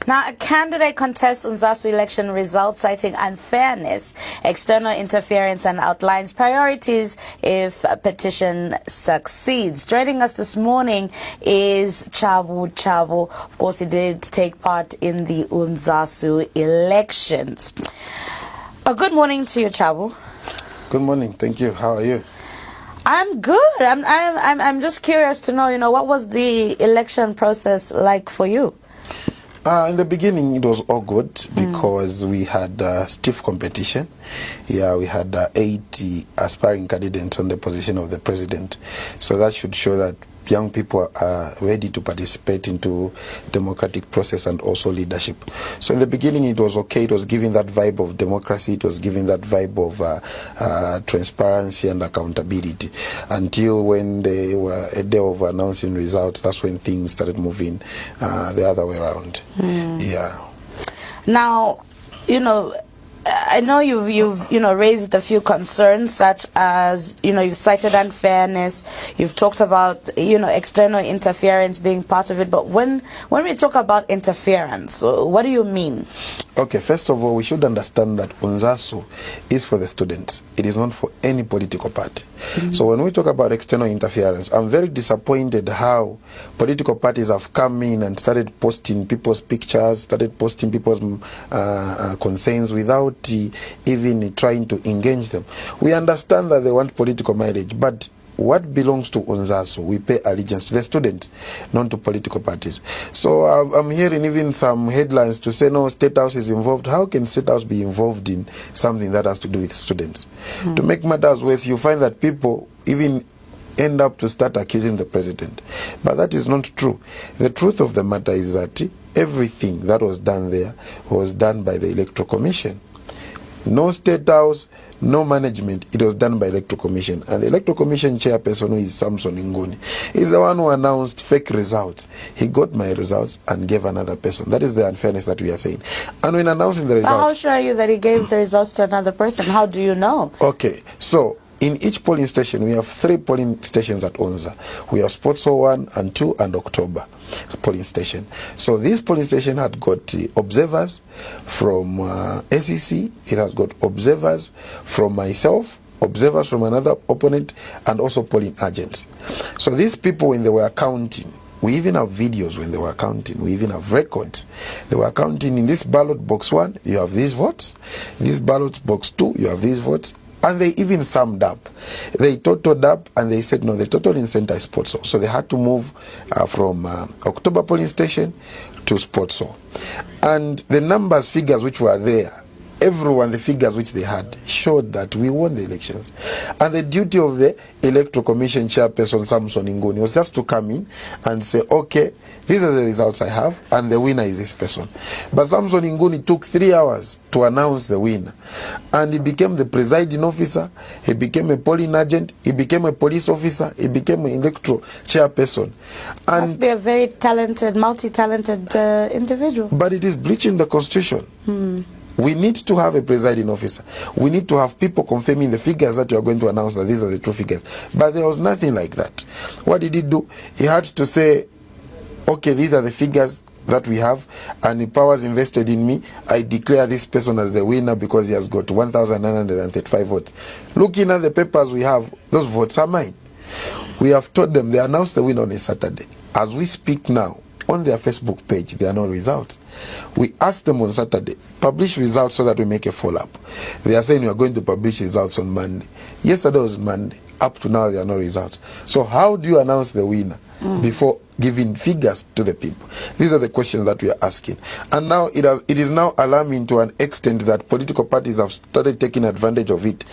Now, a candidate contests UNZASU election results citing unfairness, external interference, and outlines priorities if a petition succeeds. Joining us this morning is Chabu. Chabu, of course, he did take part in the UNZASU elections. Good morning to you, Chabu. Good morning. Thank you. How are you? I'm good. I'm just curious to know, what was the election process like for you? In the beginning, it was all good because we had stiff competition. Yeah, we had 80 aspiring candidates on the position of the president. So that should show that young people are ready to participate into democratic process and also leadership. So in the beginning, it was okay. It was giving that vibe of democracy. It was giving that vibe of transparency and accountability. Until when they were a day of announcing results, that's when things started moving the other way around. Yeah. Now, I know you've raised a few concerns, such as you've cited unfairness. You've talked about external interference being part of it. But when we talk about interference, what do you mean? Okay, first of all, we should understand that UNZASU is for the students. It is not for any political party. So when we talk about external interference, I'm very disappointed how political parties have come in and started posting people's pictures, started posting people's concerns without even trying to engage them. We understand that they want political mileage, but what belongs to UNZASU, we pay allegiance to the students, not to political parties. So I'm hearing even some headlines to say, no, State House is involved. How can State House be involved in something that has to do with students? To make matters worse, you find that people even end up to start accusing the president. But that is not true. The truth of the matter is that everything that was done there was done by the Electoral Commission. No State House, no management. It was done by Electoral Commission. And the Electoral Commission chairperson, who is Samson Ngoni, is the one who announced fake results. He got my results and gave another person. That is the unfairness that we are saying. And when announcing the results... But how sure are you that he gave the results to another person? How do you know? Okay, so in each polling station, we have 3 polling stations at UNZA. We have Sports 1 and 2 and October polling station. So this polling station had got observers from SEC, it has got observers from myself, observers from another opponent, and also polling agents. So these people, when they were counting, we even have videos when they were counting. We even have records. They were counting in this ballot box 1, you have these votes. In this ballot box 2, you have these votes. And they even summed up. They totaled up and they said, no, the total in center is Sports. So they had to move from October polling station to Sports. And the numbers, figures which were there, everyone, the figures which they had, showed that we won the elections. And the duty of the Electoral Commission chairperson, Samson Ngoni, was just to come in and say, okay, these are the results I have, and the winner is this person. But Samson Ngoni took 3 hours to announce the winner. And he became the presiding officer, he became a polling agent, he became a police officer, he became an electoral chairperson. And must be a very talented, multi-talented individual. But it is breaching the constitution. We need to have a presiding officer. We need to have people confirming the figures that you are going to announce that these are the true figures. But there was nothing like that. What did he do? He had to say, okay, these are the figures that we have, and the powers invested in me, I declare this person as the winner because he has got 1,935 votes. Looking at the papers we have, those votes are mine. We have told them, they announced the winner on a Saturday. As we speak now, on their Facebook page, there are no results. We asked them on Saturday, publish results so that we make a follow-up. They are saying we are going to publish results on Monday. Yesterday was Monday. Up to now, there are no results. So how do you announce the winner before giving figures to the people? These are the questions that we are asking. And now it is now alarming to an extent that political parties have started taking advantage of it.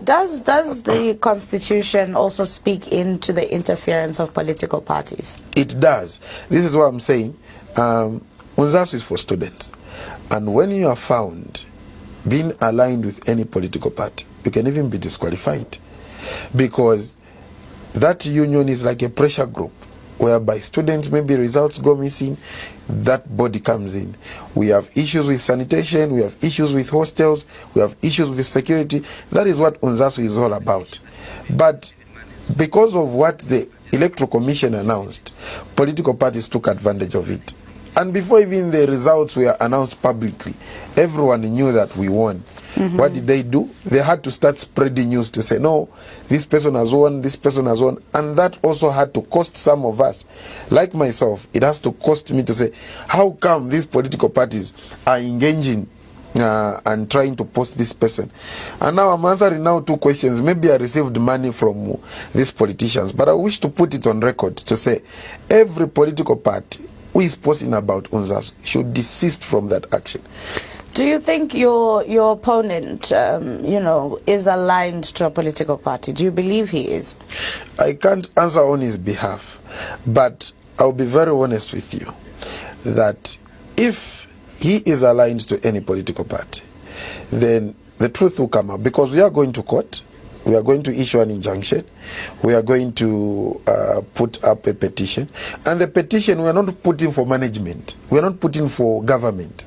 Does the Constitution also speak into the interference of political parties? It does. This is what I'm saying. UNZASU is for students. And when you are found being aligned with any political party, you can even be disqualified. Because that union is like a pressure group whereby students, maybe results go missing, that body comes in. We have issues with sanitation, we have issues with hostels, we have issues with security. That is what UNZASU is all about. But because of what the Electoral Commission announced, political parties took advantage of it. And before even the results were announced publicly, everyone knew that we won. What did they do? They had to start spreading news to say, no, this person has won, this person has won. And that also had to cost some of us. Like myself, it has to cost me to say, how come these political parties are engaging and trying to post this person? And now I'm answering now 2 questions. Maybe I received money from these politicians, but I wish to put it on record to say every political party who is posting about UNZASU should desist from that action. Do you think your opponent, is aligned to a political party? Do you believe he is? I can't answer on his behalf, but I'll be very honest with you that if he is aligned to any political party, then the truth will come out, because we are going to court. We are going to issue an injunction. We are going to put up a petition. And the petition, we are not putting for management. We are not putting for government.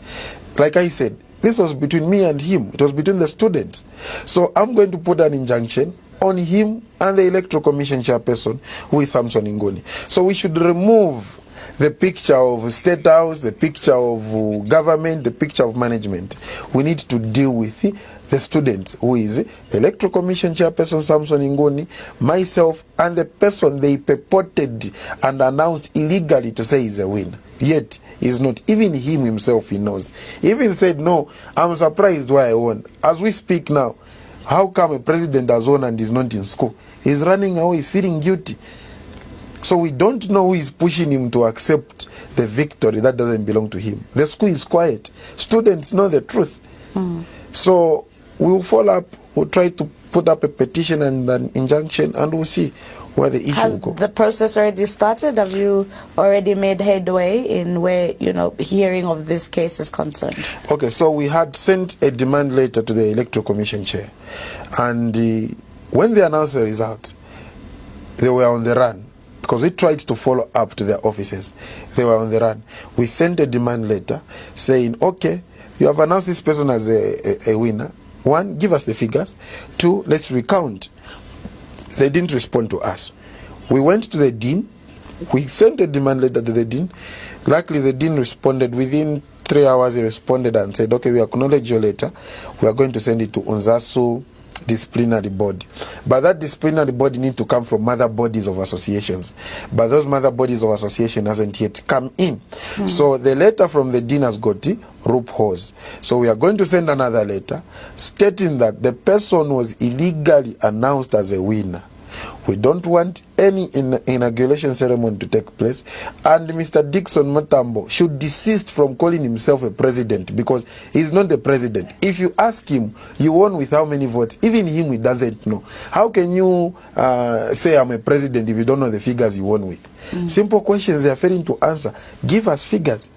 Like I said, this was between me and him. It was between the students. So I'm going to put an injunction on him and the Electoral Commission chairperson, who is Samson Ngoni. So we should remove the picture of State House, the picture of government, the picture of management. We need to deal with the students, who is the Electoral Commission chairperson Samson Ngoni, myself, and the person they purported and announced illegally to say is a winner. Yet he's not. Even him himself, he knows. He even said, no, I'm surprised why I won. As we speak now, how come a president has won and is not in school? He's running away, he's feeling guilty. So we don't know who is pushing him to accept the victory that doesn't belong to him. The school is quiet. Students know the truth. So we'll follow up. We'll try to put up a petition and an injunction, and we'll see where the issue will go. Has the process already started? Have you already made headway in where, hearing of this case is concerned? Okay, so we had sent a demand letter to the Electoral Commission chair. And when they announced the result, they were on the run, because we tried to follow up to their offices. They were on the run. We sent a demand letter saying, okay, you have announced this person as a winner. 1, give us the figures. 2, let's recount. They didn't respond to us. We went to the dean. We sent a demand letter to the dean. Luckily, the dean responded. Within 3 hours, he responded and said, okay, we acknowledge your letter. We are going to send it to UNZASU disciplinary body. But that disciplinary body needs to come from mother bodies of associations. But those mother bodies of association hasn't yet come in. So the letter from the dean has got loopholes. So we are going to send another letter stating that the person was illegally announced as a winner. We don't want any inauguration ceremony to take place, and Mr. Dixon Matambo should desist from calling himself a president, because he's not the president. If you ask him, you won with how many votes? Even him, he doesn't know. How can you say I'm a president if you don't know the figures you won with? Simple questions they are failing to answer. Give us figures.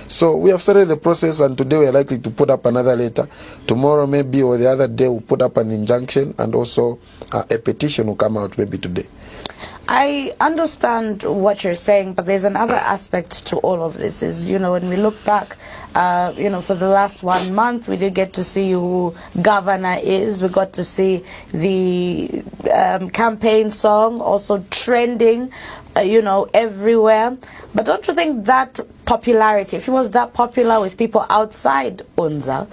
So we have started the process, and today we are likely to put up another letter. Tomorrow maybe, or the other day, we'll put up an injunction, and also a petition will come out maybe today. I understand what you're saying, but there's another aspect to all of this is, when we look back, for the last 1 month, we did get to see who governor is. We got to see the campaign song also trending, everywhere. But don't you think that popularity, if he was that popular with people outside UNZA,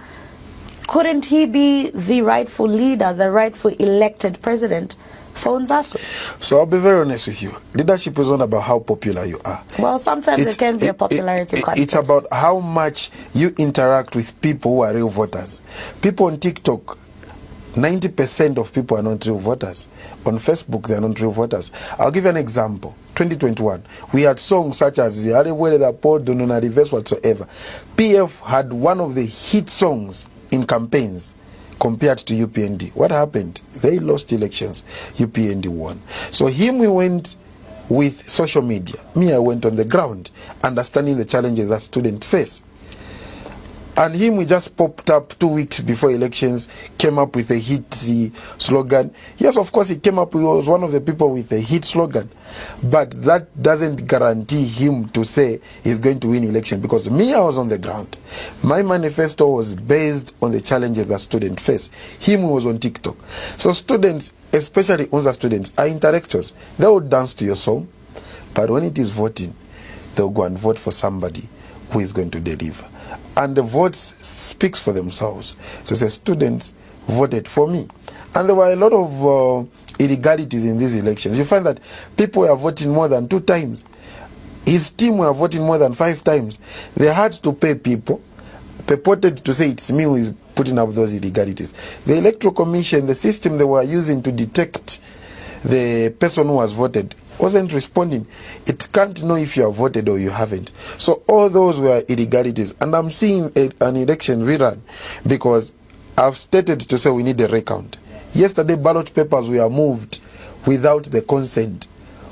couldn't he be the rightful leader, the rightful elected president for UNZASU? So I'll be very honest with you. Leadership is not about how popular you are. Well, sometimes it can be a popularity contest. It's about how much you interact with people who are real voters. People on TikTok, 90% of people are not real voters. On Facebook, they are not real voters. I'll give you an example. 2021, we had songs such as Reverse whatsoever. PF had one of the hit songs in campaigns compared to UPND. What happened? They lost elections. UPND won. So we went with social media. Me, I went on the ground, understanding the challenges that students face. And we just popped up 2 weeks before elections, came up with a hit slogan. Yes, of course, he was one of the people with a hit slogan. But that doesn't guarantee him to say he's going to win election, because me, I was on the ground. My manifesto was based on the challenges that students face. He was on TikTok. So students, especially UNZA students, are intellectuals. They will dance to your song, but when it is voting, they'll go and vote for somebody who is going to deliver. And the votes speaks for themselves. So the students voted for me. And there were a lot of illegalities in these elections. You find that people were voting more than 2 times. His team were voting more than 5 times. They had to pay people, purported to say it's me who is putting up those illegalities. The Electoral Commission, the system they were using to detect the person who has voted, wasn't responding. It can't know if you have voted or you haven't. So all those were illegalities. And I'm seeing an election rerun because I've stated to say we need a recount. Yesterday, ballot papers were moved without the consent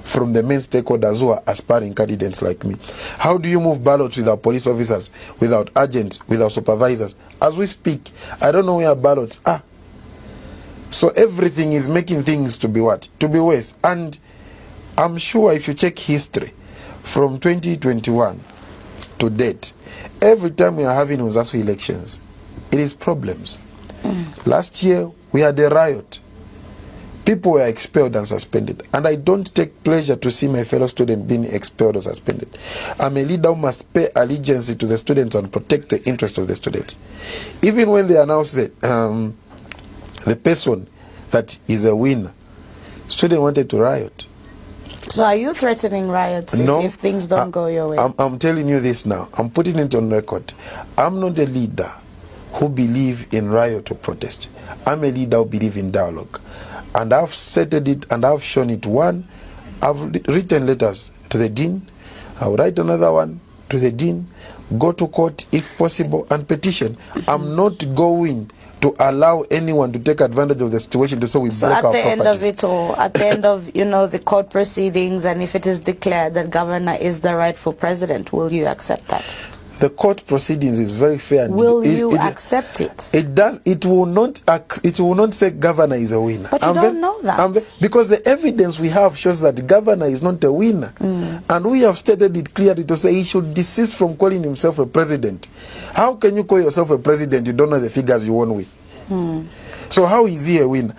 from the main stakeholders who are aspiring candidates like me. How do you move ballots without police officers, without agents, without supervisors? As we speak, I don't know where ballots are. So everything is making things to be what? To be worse. And I'm sure if you check history from 2021 to date, every time we are having UNZASU elections, it is problems. Last year, we had a riot. People were expelled and suspended. And I don't take pleasure to see my fellow student being expelled or suspended. I'm a leader who must pay allegiance to the students and protect the interest of the students. Even when they announce that the person that is a winner, student wanted to riot. So are you threatening riots if things don't go your way? I'm telling you this now. I'm putting it on record. I'm not a leader who believe in riot or protest. I'm a leader who believe in dialogue. And I've stated it and I've shown it. One, I've written letters to the dean. I'll write another one to the dean. Go to court if possible and petition. I'm not going to allow anyone to take advantage of the situation to say we block our properties. So at the end of it all, at the end of the court proceedings, and if it is declared that governor is the rightful president, will you accept that? The court proceedings is very fair. Will you accept it? It does. It will not. It will not say governor is a winner. But you don't know that. Because the evidence we have shows that governor is not a winner, and we have stated it clearly to say he should desist from calling himself a president. How can you call yourself a president? You don't know the figures you won with. So how is he a winner?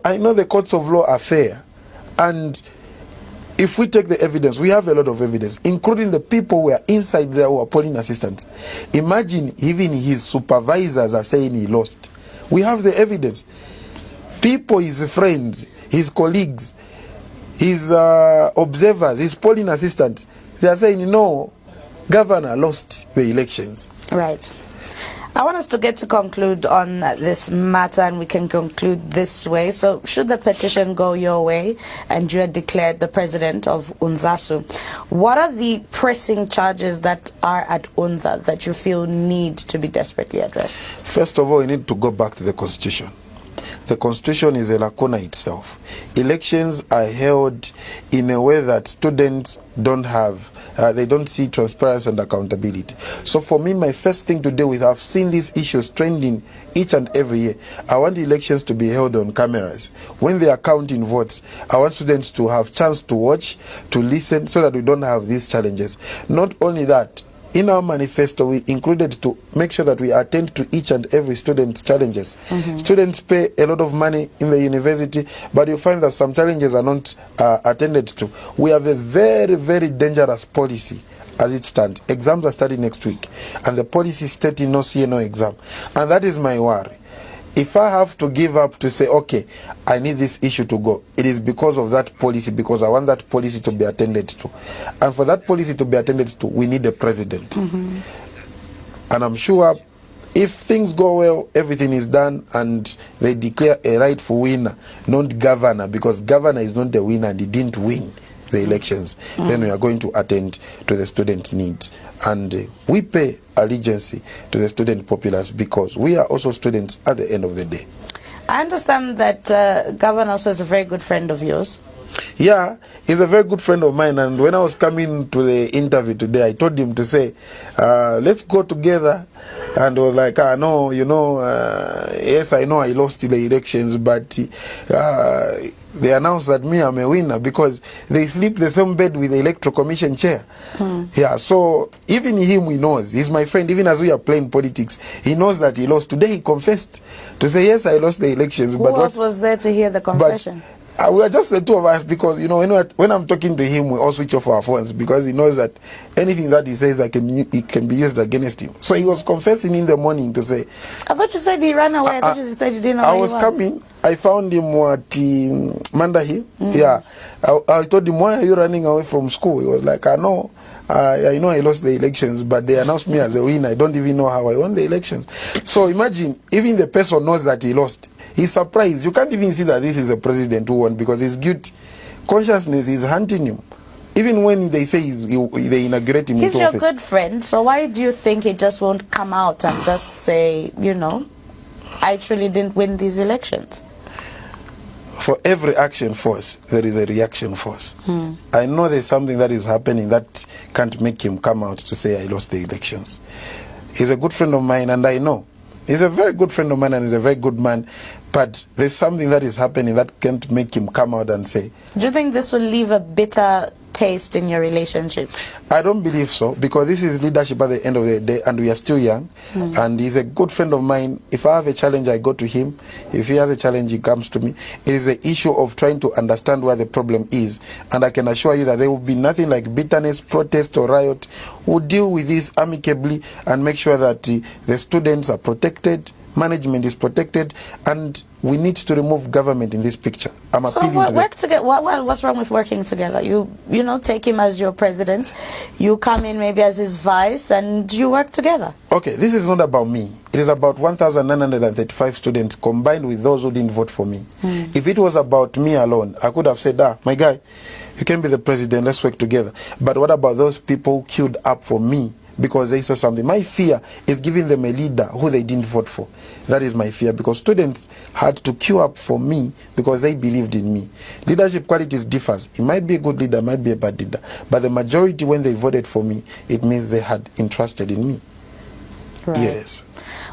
I know the courts of law are fair, and if we take the evidence, we have a lot of evidence, including the people who are inside there who are polling assistants. Imagine even his supervisors are saying he lost. We have the evidence. People, his friends, his colleagues, his observers, his polling assistants, they are saying, no, governor lost the elections. Right. I want us to get to conclude on this matter, and we can conclude this way. So should the petition go your way and you are declared the president of UNZASU, what are the pressing charges that are at UNZA that you feel need to be desperately addressed? First of all, we need to go back to the Constitution. The Constitution is a lacuna itself. Elections are held in a way that students don't have, they don't see transparency and accountability. So for me, my first thing to deal with, I've seen these issues trending each and every year. I want elections to be held on cameras. When they are counting votes, I want students to have chance to watch, to listen, so that we don't have these challenges. Not only that, in our manifesto, we included to make sure that we attend to each and every student's challenges. Students pay a lot of money in the university, but you find that some challenges are not attended to. We have a very, very dangerous policy as it stands. Exams are starting next week, and the policy is stating no CA, no exam. And that is my worry. If I have to give up to say, okay, I need this issue to go, it is because of that policy, because I want that policy to be attended to. And for that policy to be attended to, we need a president. And I'm sure if things go well, everything is done, and they declare a rightful winner, not governor, because governor is not the winner and he didn't win the elections, then we are going to attend to the student needs. And we pay allegiance to the student populace because we are also students at the end of the day. I understand that Governor also is a very good friend of yours. Yeah, he's a very good friend of mine, and when I was coming to the interview today, I told him to say, let's go together. And I was like, no, yes, I know I lost the elections, but they announced that me, I'm a winner, because they sleep the same bed with the Electoral Commission chair. Yeah, so even him, he knows. He's my friend. Even as we are playing politics, he knows that he lost. Today he confessed to say, yes, I lost the elections. Who else was there to hear the confession? We are just the two of us because, you know, when I'm talking to him, we all switch off our phones because he knows that anything that he says, it can be used against him. So he was confessing in the morning to say... I thought you said he ran away. I thought you said you didn't know where he was. I was coming. I found him at Mandahi. Yeah. I told him, why are you running away from school? He was like, I know I lost the elections, but they announced me as a winner. I don't even know how I won the elections. So imagine, even the person knows that he lost. He's surprised. You can't even see that this is a president who won because his guilt consciousness is hunting him. Even when they say they inaugurate him into office. He's your good friend, so why do you think he just won't come out and just say, you know, I truly didn't win these elections? For every action force, there is a reaction force. I know there's something that is happening that can't make him come out to say I lost the elections. He's a good friend of mine, and I know. He's a very good friend of mine, and he's a very good man. But there's something that is happening that can't make him come out and say. Do you think this will leave a bitter taste in your relationship? I don't believe so, because this is leadership at the end of the day, and we are still young. And he's a good friend of mine. If I have a challenge, I go to him. If he has a challenge, he comes to me. It is an issue of trying to understand where the problem is. And I can assure you that there will be nothing like bitterness, protest, or riot. We'll deal with this amicably and make sure that the students are protected, management is protected, and we need to remove government in this picture. I'm appealing to work together. What's wrong with working together? You know, take him as your president, you come in maybe as his vice, and you work together. Okay, this is not about me. It is about 1,935 students combined with those who didn't vote for me. If it was about me alone, I could have said, my guy, you can be the president, let's work together. But what about those people who queued up for me because they saw something? My fear is giving them a leader who they didn't vote for. That is my fear, because students had to queue up for me because they believed in me. Leadership qualities differs. It might be a good leader, might be a bad leader, but the majority, when they voted for me, it means they had entrusted in me. Right. Yes.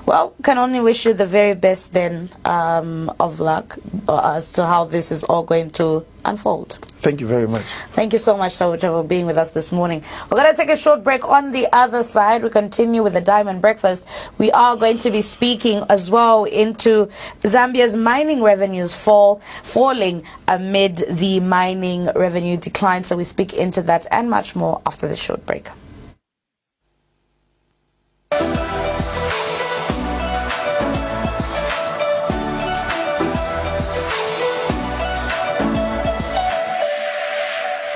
Well, can only wish you the very best then of luck as to how this is all going to unfold. Thank you very much. Thank you so much, Chabu, for being with us this morning. We're going to take a short break. On the other side, we continue with the Diamond Breakfast. We are going to be speaking as well into Zambia's mining revenues falling amid the mining revenue decline. So we speak into that and much more after the short break.